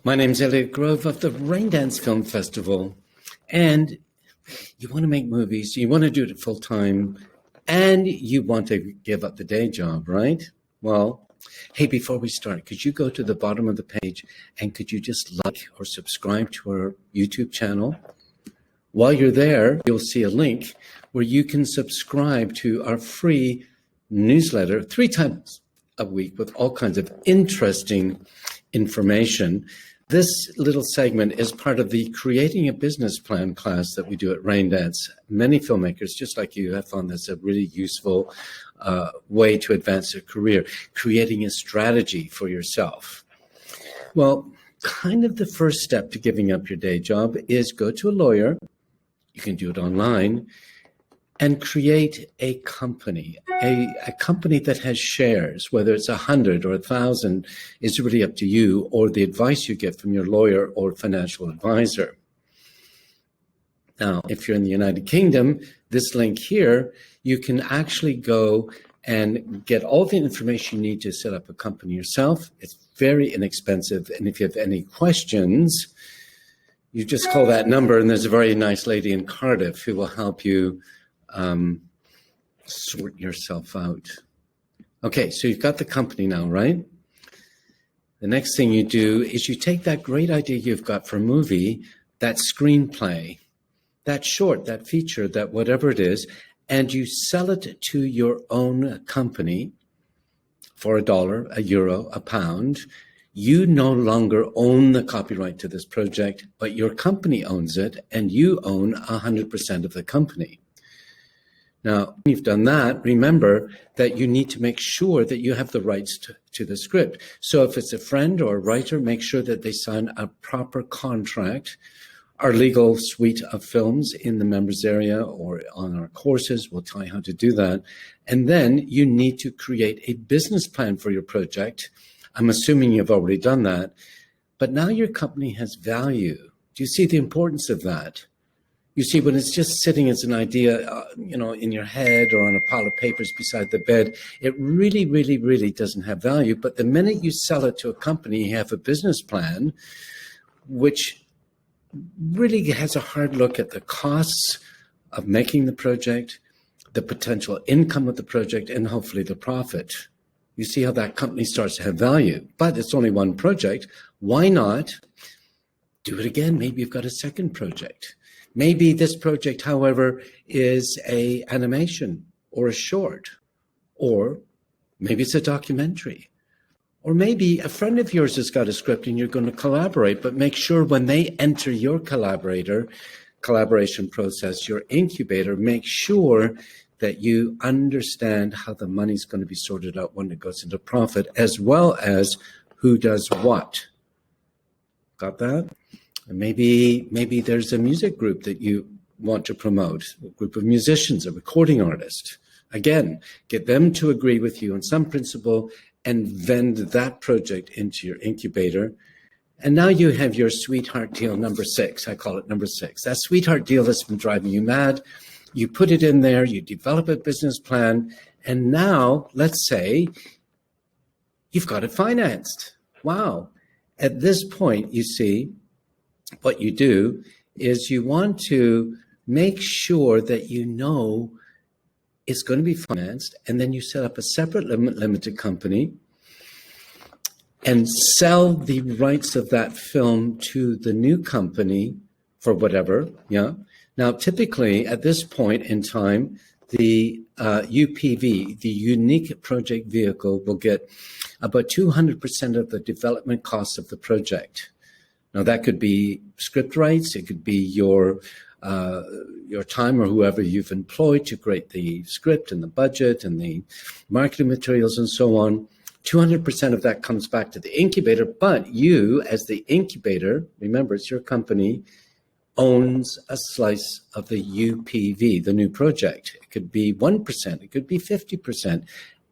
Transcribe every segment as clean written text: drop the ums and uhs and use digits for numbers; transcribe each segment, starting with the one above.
My name's Elliot Grove of the Raindance Film Festival. And you want to make movies, you want to do it full time, and you want to give up the day job, right? Well, hey, before we start, could you go to the bottom of the page and could you just like or subscribe to our YouTube channel? While you're there, you'll see a link where you can subscribe to our free newsletter 3 times a week with all kinds of interesting information. This little segment is part of the Creating a Business Plan class that we do at Raindance. Many filmmakers, just like you, have found this a really useful way to advance their career, creating a strategy for yourself. Well, kind of the first step to giving up your day job is go to a lawyer. You can do it online and create a company, a company that has shares, whether it's 100 or 1,000 is really up to you, or the advice you get from your lawyer or financial advisor. Now, if you're in the United Kingdom, this link here, you can actually go and get all the information you need to set up a company yourself. It's very inexpensive. And if you have any questions, you just call that number, and there's a very nice lady in Cardiff who will help you sort yourself out. Okay, so you've got the company now, right? The next thing you do is you take that great idea you've got for a movie, that screenplay, that short, that feature, that whatever it is, and you sell it to your own company for $1, €1, £1. You no longer own the copyright to this project, but your company owns it, and you own 100% of the company. Now, when you've done that, remember that you need to make sure that you have the rights to the script. So if it's a friend or a writer, make sure that they sign a proper contract. Our legal suite of films in the members area or on our courses will tell you how to do that. And then you need to create a business plan for your project. I'm assuming you've already done that, but now your company has value. Do you see the importance of that? You see, when it's just sitting as an idea, in your head or on a pile of papers beside the bed, it really, really, really doesn't have value. But the minute you sell it to a company, you have a business plan, which really has a hard look at the costs of making the project, the potential income of the project, and hopefully the profit. You see how that company starts to have value, but it's only one project. Why not do it again? Maybe you've got a second project. Maybe this project, however, is a animation or a short, or maybe it's a documentary, or maybe a friend of yours has got a script and you're going to collaborate, but make sure when they enter your collaboration process, your incubator, make sure that you understand how the money's going to be sorted out when it goes into profit, as well as who does what. Got that? And maybe there's a music group that you want to promote, a group of musicians, a recording artist. Again, get them to agree with you on some principle and vend that project into your incubator. And now you have your sweetheart deal number 6. I call it number 6. That sweetheart deal that's been driving you mad. You put it in there, you develop a business plan, and now, let's say, you've got it financed. Wow. At this point, you see, what you do is you want to make sure that you know it's going to be financed, and then you set up a separate limited company and sell the rights of that film to the new company for whatever, yeah. Now, typically, at this point in time, the UPV, the unique project vehicle, will get about 200% of the development costs of the project. Now, that could be script rights, it could be your time or whoever you've employed to create the script and the budget and the marketing materials and so on. 200% of that comes back to the incubator, but you, as the incubator, remember, it's your company, owns a slice of the UPV, the new project. It could be 1%, it could be 50%.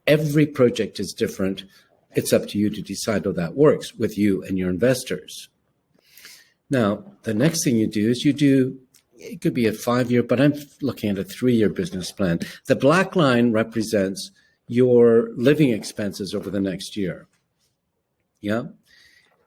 Every project is different. It's up to you to decide how that works with you and your investors. Now, the next thing you do is it could be a 5-year, but I'm looking at a 3-year business plan. The black line represents your living expenses over the next year. Yeah.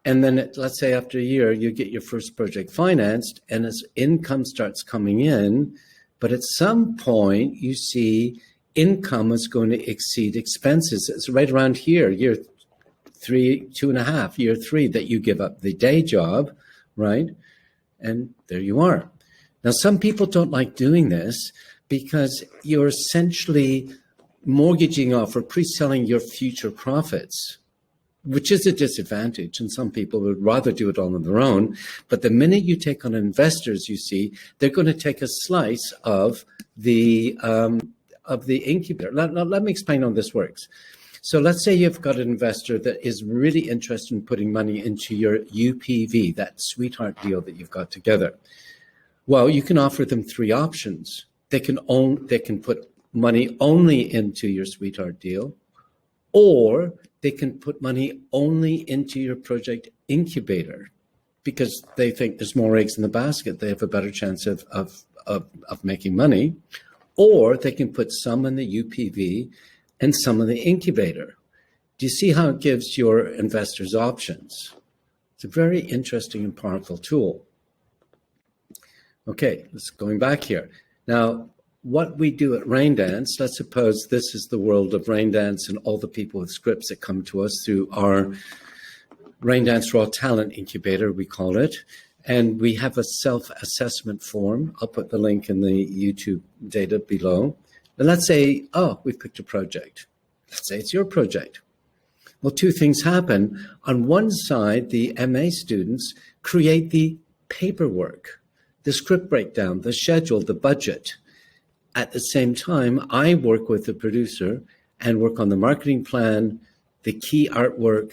And then let's say after a year, you get your first project financed, and as income starts coming in, but at some point you see income is going to exceed expenses. It's right around here, year 3, 2.5, year 3, that you give up the day job, right? And there you are. Now, some people don't like doing this because you're essentially mortgaging off or pre-selling your future profits, which is a disadvantage. And some people would rather do it all on their own. But the minute you take on investors, you see, they're going to take a slice of the incubator. Let me explain how this works. So let's say you've got an investor that is really interested in putting money into your UPV, that sweetheart deal that you've got together. Well, you can offer them 3 options. They can put money only into your sweetheart deal, or they can put money only into your project incubator because they think there's more eggs in the basket. They have a better chance of making money, or they can put some in the UPV and some in the incubator. Do you see how it gives your investors options? It's a very interesting and powerful tool. Okay, let's going back here. Now, what we do at Raindance, let's suppose this is the world of Raindance and all the people with scripts that come to us through our Raindance Raw Talent Incubator, we call it. And we have a self-assessment form. I'll put the link in the YouTube data below. And let's say, oh, we've picked a project. Let's say it's your project. Well, 2 things happen. On one side, the MA students create the paperwork, the script breakdown, the schedule, the budget. At the same time, I work with the producer and work on the marketing plan, the key artwork,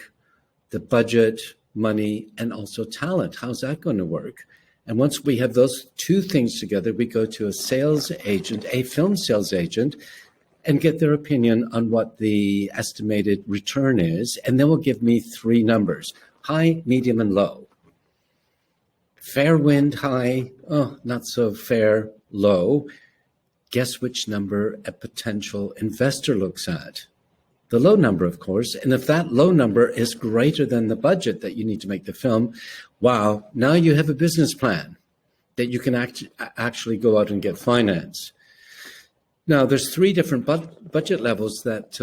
the budget, money, and also talent. How's that going to work? And once we have those 2 things together, we go to a sales agent, a film sales agent, and get their opinion on what the estimated return is. And then will give me 3 numbers: high, medium, and low. Fair wind, high. Oh, not so fair, low. Guess which number a potential investor looks at? The low number, of course. And if that low number is greater than the budget that you need to make the film, wow, now you have a business plan that you can actually go out and get finance. Now, there's 3 different budget levels that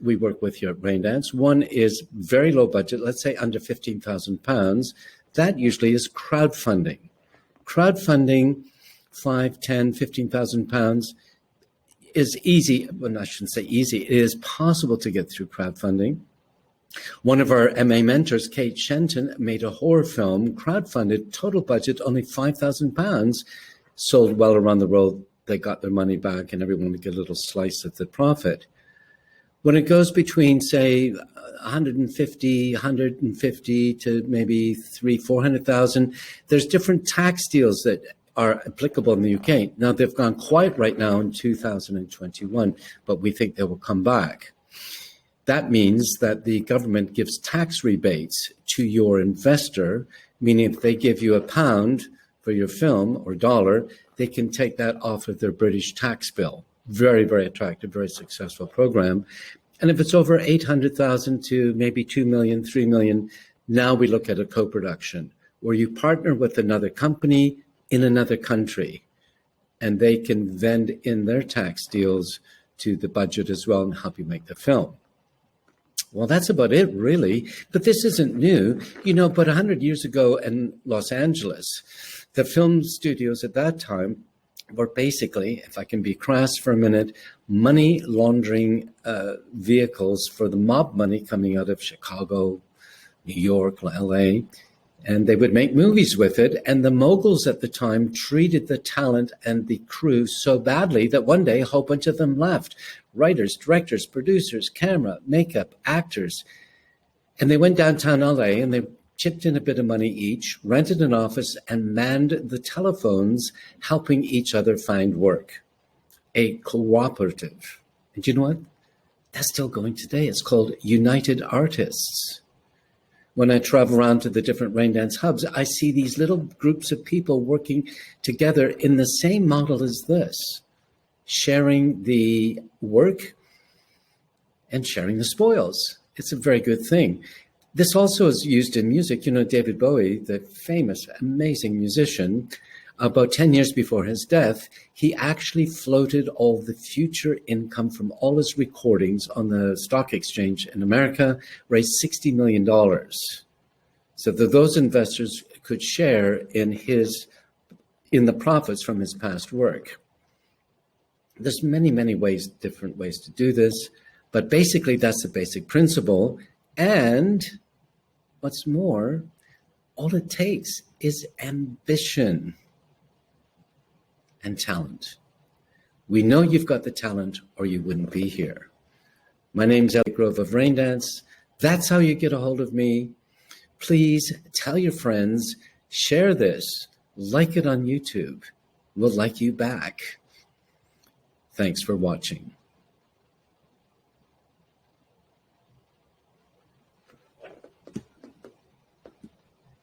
we work with here at Raindance. One is very low budget, let's say under £15,000. That usually is crowdfunding. Crowdfunding, 5, 10, 15,000 pounds is easy. Well, I shouldn't say easy. It is possible to get through crowdfunding. One of our MA mentors, Kate Shenton, made a horror film, crowdfunded, total budget only £5,000, sold well around the world. They got their money back and everyone would get a little slice of the profit. When it goes between, say, 150 to maybe 400,000, there's different tax deals that are applicable in the UK. Now, they've gone quiet right now in 2021, but we think they will come back. That means that the government gives tax rebates to your investor, meaning if they give you £1 for your film or $1, they can take that off of their British tax bill. Very, very attractive, very successful program. And if it's over 800,000 to maybe 2 million, 3 million, now we look at a co-production where you partner with another company in another country, and they can vend in their tax deals to the budget as well and help you make the film. Well, that's about it, really. But this isn't new. You know, about 100 years ago in Los Angeles, the film studios at that time were basically, if I can be crass for a minute, money laundering vehicles for the mob money coming out of Chicago, New York, LA. And they would make movies with it. And the moguls at the time treated the talent and the crew so badly that one day a whole bunch of them left. Writers, directors, producers, camera, makeup, actors. And they went downtown LA and they chipped in a bit of money each, rented an office, and manned the telephones, helping each other find work. A cooperative. And you know what? That's still going today. It's called United Artists. When I travel around to the different Raindance hubs, I see these little groups of people working together in the same model as this, sharing the work and sharing the spoils. It's a very good thing. This also is used in music. You know, David Bowie, the famous, amazing musician, about 10 years before his death, he actually floated all the future income from all his recordings on the stock exchange in America, raised $60 million. So that those investors could share in the profits from his past work. There's many, many ways, different ways to do this, but basically that's the basic principle. And what's more, all it takes is ambition and talent. We know you've got the talent or you wouldn't be here. My name's Elliot Grove of Raindance. That's how you get a hold of me. Please tell your friends, share this, like it on YouTube. We'll like you back. Thanks for watching.